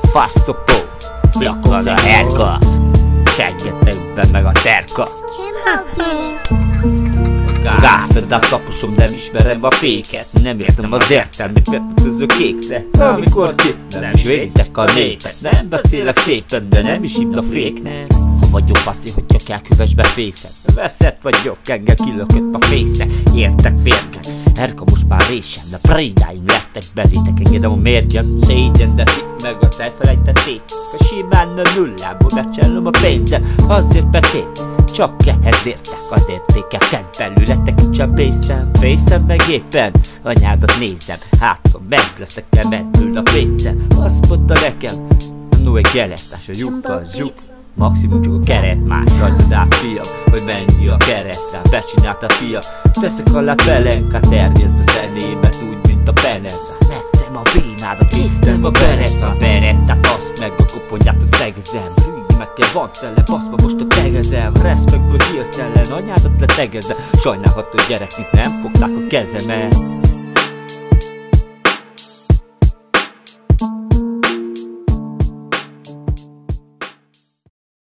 Faszopó, flakkad a herkat, seggetekben meg a cerka. Gázpedát taposom, nem ismerem a féket. Nem értem az értelmét, mert ütözök kékre. Amikor ki, nem is véditek a népet. Nem beszélek szépen, de nem is hívd a féknek. Ha vagyok faszi, hogyha kell küvesbe fészed. Veszett vagyok, engem kilökött a fésze. Értek férke, Erka most már résem. De prédáim lesztek belétek, engedem a mérgem. Szégyen, de ti meg azt elfelejtették. A simán a nullából becsellom a pénzem. Azért betét, csak ehhez értek az értékeken belül. Lettek így csempészem, fészem meg éppen anyádat nézem. Hát, meg lesznek emelből a pénzem. Azt mondta nekem, no egy gelesztás, a lyuk a zsuk. Maximum csak a keret más, rajtad át fiam, hogy mennyi a keretre. Becsinált a fia, teszek alá pelenka. Terjeszd a zenémet úgy, mint a penetra. Metszem a vénádat, készítem a berettát, azt meg a koponyát a szegezem. Meg van tele, baszva most a tegezem. Respectből hirtelen anyádat letegezem. Sajnálható gyereknek nem fogták a kezemet.